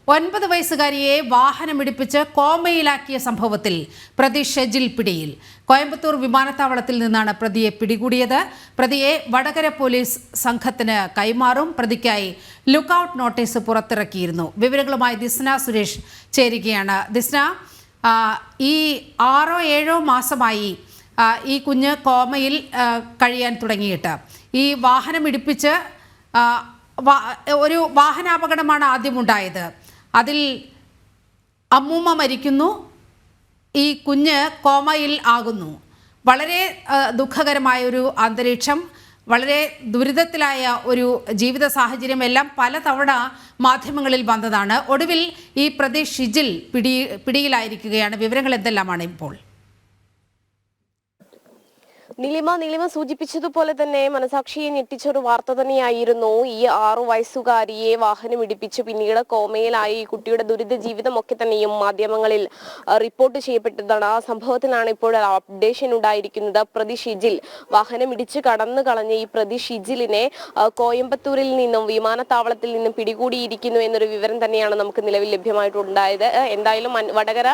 9 വയസ്സുകാരിയെ വാഹനമിടിപ്പിച്ച് കോമയിലാക്കിയ സംഭവത്തിൽ പ്രതി ഷെജിൽ പിടിയിൽ. കോയമ്പത്തൂർ വിമാനത്താവളത്തിൽ നിന്നാണ് പ്രതിയെ പിടികൂടിയത്. പ്രതിയെ വടകര പോലീസ് സംഘത്തിന് കൈമാറും. പ്രതിക്കായി ലുക്കൌട്ട് നോട്ടീസ് പുറത്തിറക്കിയിരുന്നു. വിവരങ്ങളുമായി ദിസ്ന സുരേഷ് ചേരുകയാണ്. ദിസ്ന, ഈ 6-7 മാസമായി ഈ കുഞ്ഞ് കോമയിൽ കഴിയാൻ തുടങ്ങിയിട്ട് ഈ വാഹനമിടിപ്പിച്ച് ഒരു വാഹനാപകടമാണ് ആദ്യം ഉണ്ടായത്. അതിൽ അമ്മൂമ്മ മരിക്കുന്നു, ഈ കുഞ്ഞ് കോമയിൽ ആകുന്നു. വളരെ ദുഃഖകരമായ ഒരു അന്തരീക്ഷം, വളരെ ദുരിതത്തിലായ ഒരു ജീവിത സാഹചര്യം എല്ലാം പലതവണ മാധ്യമങ്ങളിൽ വന്നതാണ്. ഒടുവിൽ ഈ പ്രതി ഷിജിൽ പിടിയിലായിരിക്കുകയാണ്. വിവരങ്ങൾ എന്തെല്ലാമാണ് ഇപ്പോൾ? നീലിമ സൂചിപ്പിച്ചതുപോലെ തന്നെ മനസാക്ഷിയെ ഞെട്ടിച്ചൊരു വാർത്ത തന്നെയായിരുന്നു ഈ 6 വയസ്സുകാരിയെ വാഹനം ഇടിപ്പിച്ച് പിന്നീട് കോമയിലായി ഈ കുട്ടിയുടെ ദുരിത ജീവിതമൊക്കെ തന്നെയും മാധ്യമങ്ങളിൽ റിപ്പോർട്ട് ചെയ്യപ്പെട്ടതാണ്. ആ സംഭവത്തിലാണ് ഇപ്പോൾ അപ്ഡേഷൻ ഉണ്ടായിരിക്കുന്നത്. പ്രതി ഷിജിൽ വാഹനം ഇടിച്ച് കടന്നു കളഞ്ഞ ഈ പ്രതി ഷിജിലിനെ കോയമ്പത്തൂരിൽ നിന്നും വിമാനത്താവളത്തിൽ നിന്നും പിടികൂടിയിരിക്കുന്നു എന്നൊരു വിവരം തന്നെയാണ് നമുക്ക് നിലവിൽ ലഭ്യമായിട്ടുണ്ടായത്. എന്തായാലും വടകര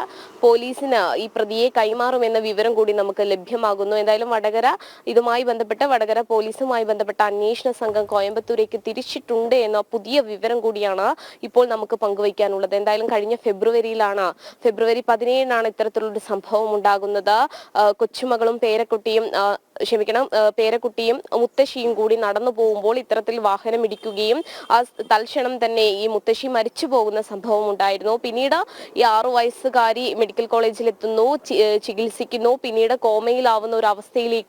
പോലീസിന് ഈ പ്രതിയെ കൈമാറുമെന്ന വിവരം കൂടി നമുക്ക് ലഭ്യമാകുന്നു. എന്തായാലും ഇതുമായി ബന്ധപ്പെട്ട് വടകര പോലീസുമായി ബന്ധപ്പെട്ട അന്വേഷണ സംഘം കോയമ്പത്തൂരേക്ക് തിരിച്ചിട്ടുണ്ട് എന്ന പുതിയ വിവരം കൂടിയാണ് ഇപ്പോൾ നമുക്ക് പങ്കുവയ്ക്കാനുള്ളത്. എന്തായാലും കഴിഞ്ഞ ഫെബ്രുവരി 17 ഇത്തരത്തിലൊരു സംഭവം ഉണ്ടാകുന്നത്. കൊച്ചുമകളും പേരക്കുട്ടിയും മുത്തശ്ശിയും കൂടി നടന്നു പോകുമ്പോൾ ഇത്തരത്തിൽ വാഹനം ഇടിക്കുകയും ആ തൽക്ഷണം തന്നെ ഈ മുത്തശ്ശി മരിച്ചു പോകുന്ന സംഭവം ഉണ്ടായിരുന്നു. പിന്നീട് ഈ 6 വയസ്സുകാരി മെഡിക്കൽ കോളേജിൽ എത്തുന്നു, ചികിത്സിക്കുന്നു. പിന്നീട് കോമയിലാവുന്ന ഒരു അവസ്ഥയിലേക്ക്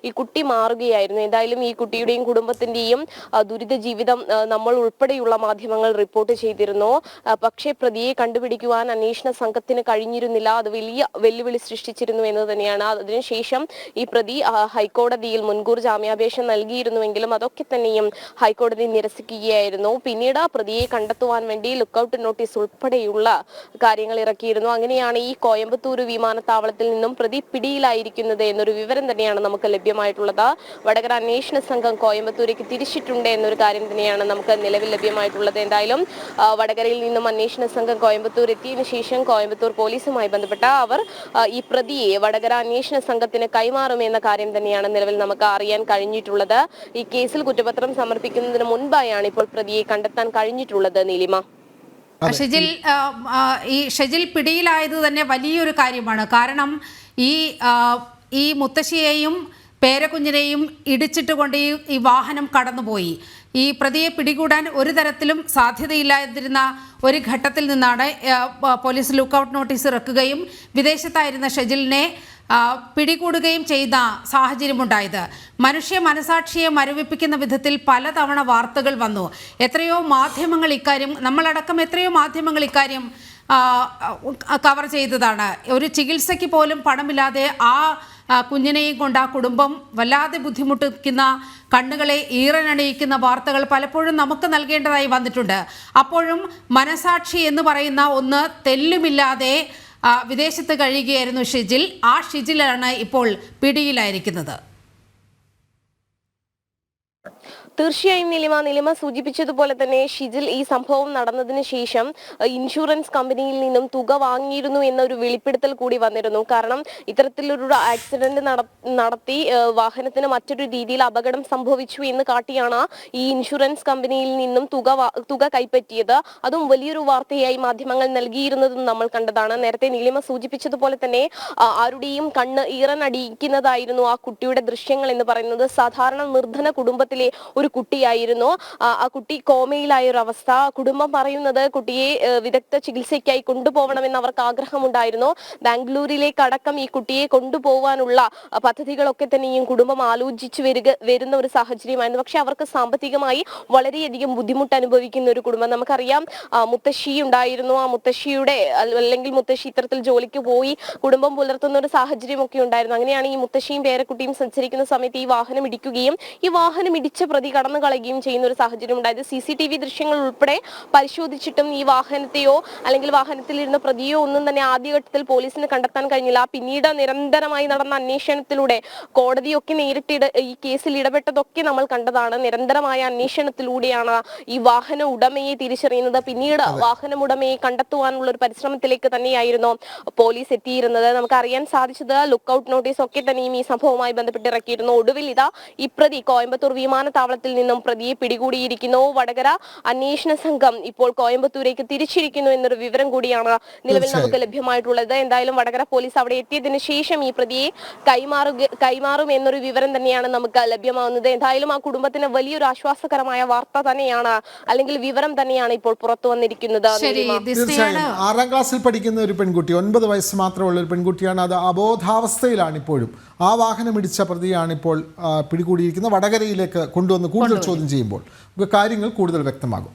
ഈ കുട്ടി മാറുകയായിരുന്നു. എന്തായാലും ഈ കുട്ടിയുടെയും കുടുംബത്തിന്റെയും ദുരിത ജീവിതം നമ്മൾ ഉൾപ്പെടെയുള്ള മാധ്യമങ്ങൾ റിപ്പോർട്ട് ചെയ്തിരുന്നു. പക്ഷേ പ്രതിയെ കണ്ടുപിടിക്കുവാൻ അന്വേഷണ സംഘത്തിന് കഴിഞ്ഞിരുന്നില്ല. അത് വലിയ വെല്ലുവിളി സൃഷ്ടിച്ചിരുന്നു എന്ന് തന്നെയാണ്. അതിനുശേഷം ഈ പ്രതി ഹൈക്കോടതിയിൽ മുൻകൂർ ജാമ്യാപേക്ഷ നൽകിയിരുന്നുവെങ്കിലും അതൊക്കെ തന്നെയും ഹൈക്കോടതി നിരസിക്കുകയായിരുന്നു. പിന്നീട് പ്രതിയെ കണ്ടെത്തുവാൻ വേണ്ടി ലുക്കൌട്ട് നോട്ടീസ് ഉൾപ്പെടെയുള്ള കാര്യങ്ങൾ ഇറക്കിയിരുന്നു. അങ്ങനെയാണ് ഈ കോയമ്പത്തൂർ വിമാനത്താവളത്തിൽ നിന്നും പ്രതി പിടിയിലായിരിക്കുന്നത് എന്നൊരു വിവരം തന്നെയാണ് നമുക്ക് ലഭ്യമായിട്ടുള്ളത്. വടകര അന്വേഷണ സംഘം കോയമ്പത്തൂരേക്ക് തിരിച്ചിട്ടുണ്ട് എന്നൊരു കാര്യം തന്നെയാണ് നമുക്ക് നിലവിൽ ലഭ്യമായിട്ടുള്ളത്. എന്തായാലും വടകരയിൽ നിന്നും അന്വേഷണ സംഘം കോയമ്പത്തൂർ എത്തിയതിനു ശേഷം കോയമ്പത്തൂർ പോലീസുമായി ബന്ധപ്പെട്ട അവർ ഈ പ്രതിയെ വടകര അന്വേഷണ സംഘത്തിന് കൈമാറുമെന്ന കാര്യം തന്നെയാണ് നിലവിൽ നമുക്ക് അറിയാൻ കഴിഞ്ഞിട്ടുള്ളത്. ഈ കേസിൽ കുറ്റപത്രം സമർപ്പിക്കുന്നതിന് മുൻപായാണ് ഇപ്പോൾ പ്രതിയെ കണ്ടെത്താൻ കഴിഞ്ഞിട്ടുള്ളത്. നീലിമ, ഷെജിൽ പിടിയിലായത് തന്നെ വലിയൊരു കാര്യമാണ്. കാരണം ഈ മുത്തശ്ശിയെയും പേരക്കുഞ്ഞിനെയും ഇടിച്ചിട്ട് കൊണ്ട് ഈ വാഹനം കടന്നുപോയി. ഈ പ്രതിയെ പിടികൂടാൻ ഒരു തരത്തിലും സാധ്യതയില്ലാതിരുന്ന ഒരു ഘട്ടത്തിൽ നിന്നാണ് പോലീസ് ലുക്കൌട്ട് നോട്ടീസ് ഇറക്കുകയും വിദേശത്തായിരുന്ന ഷെജിലിനെ പിടികൂടുകയും ചെയ്ത സാഹചര്യമുണ്ടായത്. മനുഷ്യ മനസാക്ഷിയെ മരവിപ്പിക്കുന്ന വിധത്തിൽ പലതവണ വാർത്തകൾ വന്നു. എത്രയോ മാധ്യമങ്ങൾ ഇക്കാര്യം, നമ്മളടക്കം എത്രയോ മാധ്യമങ്ങൾ ഇക്കാര്യം കവർ ചെയ്തതാണ്. ഒരു ചികിത്സയ്ക്ക് പോലും പണമില്ലാതെ ആ കുഞ്ഞിനെയും കൊണ്ട് ആ കുടുംബം വല്ലാതെ ബുദ്ധിമുട്ടിക്കുന്ന, കണ്ണുകളെ ഈറനണിയിക്കുന്ന വാർത്തകൾ പലപ്പോഴും നമുക്ക് നൽകേണ്ടതായി വന്നിട്ടുണ്ട്. അപ്പോഴും മനസാക്ഷി എന്ന് പറയുന്ന ഒന്ന് തെല്ലുമില്ലാതെ വിദേശത്ത് കഴിയുകയായിരുന്നു ഷിജിൽ. ആ ഷിജിലാണ് ഇപ്പോൾ പിടിയിലായിരിക്കുന്നത്. തീർച്ചയായും നീലിമ സൂചിപ്പിച്ചതുപോലെ തന്നെ ഷിജിൽ ഈ സംഭവം നടന്നതിന് ശേഷം ഇൻഷുറൻസ് കമ്പനിയിൽ നിന്നും തുക വാങ്ങിയിരുന്നു എന്നൊരു വെളിപ്പെടുത്തൽ കൂടി വന്നിരുന്നു. കാരണം ഇത്തരത്തിലൊരു ആക്സിഡന്റ് നടത്തി വാഹനത്തിന് മറ്റൊരു രീതിയിൽ അപകടം സംഭവിച്ചു എന്ന് കാട്ടിയാണ് ഈ ഇൻഷുറൻസ് കമ്പനിയിൽ നിന്നും തുക കൈപ്പറ്റിയത്. അതും വലിയൊരു വാർത്തയായി മാധ്യമങ്ങൾ നൽകിയിരുന്നതും നമ്മൾ കണ്ടതാണ്. നേരത്തെ നീലിമ സൂചിപ്പിച്ചതുപോലെ തന്നെ ആരുടെയും കണ്ണ് ഈറനടിയിക്കുന്നതായിരുന്നു ആ കുട്ടിയുടെ ദൃശ്യങ്ങൾ എന്ന് പറയുന്നത്. സാധാരണ നിർധന കുടുംബത്തിലെ ഒരു കുട്ടിയായിരുന്നു. ആ കുട്ടി കോമയിലായ ഒരു അവസ്ഥ. കുടുംബം പറയുന്നത് കുട്ടിയെ വിദഗ്ധ ചികിത്സയ്ക്കായി കൊണ്ടുപോകണമെന്ന് അവർക്ക് ആഗ്രഹമുണ്ടായിരുന്നു. ബാംഗ്ലൂരിലേക്ക് അടക്കം ഈ കുട്ടിയെ കൊണ്ടുപോകാനുള്ള പദ്ധതികളൊക്കെ തന്നെയും കുടുംബം ആലോചിച്ചു വരുന്ന ഒരു സാഹചര്യമായിരുന്നു. പക്ഷെ അവർക്ക് സാമ്പത്തികമായി വളരെയധികം ബുദ്ധിമുട്ട് അനുഭവിക്കുന്ന ഒരു കുടുംബം. നമുക്കറിയാം, മുത്തശ്ശി ഉണ്ടായിരുന്നു. ആ മുത്തശ്ശി ഇത്തരത്തിൽ ജോലിക്ക് പോയി കുടുംബം പുലർത്തുന്ന ഒരു സാഹചര്യമൊക്കെ ഉണ്ടായിരുന്നു. അങ്ങനെയാണ് ഈ മുത്തശ്ശിയും പേരക്കുട്ടിയും സഞ്ചരിക്കുന്ന സമയത്ത് ഈ വാഹനം ഇടിക്കുകയും ഈ വാഹനം ഇടിച്ച പ്രതി മറികടന്നു കളയുകയും ചെയ്യുന്ന ഒരു സാഹചര്യം ഉണ്ടായത്. CCTV ദൃശ്യങ്ങൾ ഉൾപ്പെടെ പരിശോധിച്ചിട്ടും ഈ വാഹനത്തെയോ അല്ലെങ്കിൽ വാഹനത്തിലിരുന്ന പ്രതിയോ ഒന്നും തന്നെ ആദ്യഘട്ടത്തിൽ പോലീസിന് കണ്ടെത്താൻ കഴിഞ്ഞില്ല. പിന്നീട് നിരന്തരമായി നടന്ന അന്വേഷണത്തിലൂടെ കോടതിയൊക്കെ നേരിട്ട് ഈ കേസിൽ ഇടപെട്ടതൊക്കെ നമ്മൾ കണ്ടതാണ്. നിരന്തരമായ അന്വേഷണത്തിലൂടെയാണ് ഈ വാഹന ഉടമയെ തിരിച്ചറിയുന്നത്. പിന്നീട് വാഹന ഉടമയെ കണ്ടെത്തുവാനുള്ള ഒരു പരിശ്രമത്തിലേക്ക് തന്നെയായിരുന്നു പോലീസ് എത്തിയിരുന്നത്. നമുക്ക് അറിയാൻ സാധിച്ചത് ലുക്കൌട്ട് നോട്ടീസ് ഒക്കെ തന്നെയും ഈ സംഭവവുമായി ബന്ധപ്പെട്ട് ഇറക്കിയിരുന്നു. ഒടുവിൽ ഇതാ ഈ പ്രതി കോയമ്പത്തൂർ വിമാനത്താവളത്തിൽ നിന്നും പ്രതിയെ പിടികൂടിയിരിക്കുന്നു. വടകര അന്വേഷണ സംഘം ഇപ്പോൾ കോയമ്പത്തൂരേക്ക് തിരിച്ചിരിക്കുന്നു എന്നൊരു വിവരം കൂടിയാണ് നിലവിൽ നമുക്ക് ലഭ്യമായിട്ടുള്ളത്. എന്തായാലും വടകര പോലീസ് അവിടെ എത്തിയതിനു ശേഷം ഈ പ്രതിയെ കൈമാറും എന്നൊരു വിവരം തന്നെയാണ് നമുക്ക് ലഭ്യമാകുന്നത്. എന്തായാലും ആ കുടുംബത്തിന് വലിയൊരു ആശ്വാസകരമായ വാർത്ത തന്നെയാണ്, അല്ലെങ്കിൽ വിവരം തന്നെയാണ് ഇപ്പോൾ പുറത്തു വന്നിരിക്കുന്നത്. തീർച്ചയായും 6ാം ക്ലാസ്സിൽ പഠിക്കുന്ന ഒരു പെൺകുട്ടി, 9 വയസ്സ് മാത്രമുള്ള ഒരു പെൺകുട്ടിയാണ്. അത് അബോധാവസ്ഥയിലാണ് ഇപ്പോഴും. ആ വാഹനം ഇടിച്ച പ്രതിയാണ് ഇപ്പോൾ പിടികൂടിയിരിക്കുന്നത്. വടകരയിലേക്ക് കൊണ്ടുവന്ന് കൂടുതൽ ചോദ്യം ചെയ്യുമ്പോൾ കാര്യങ്ങൾ കൂടുതൽ വ്യക്തമാകും.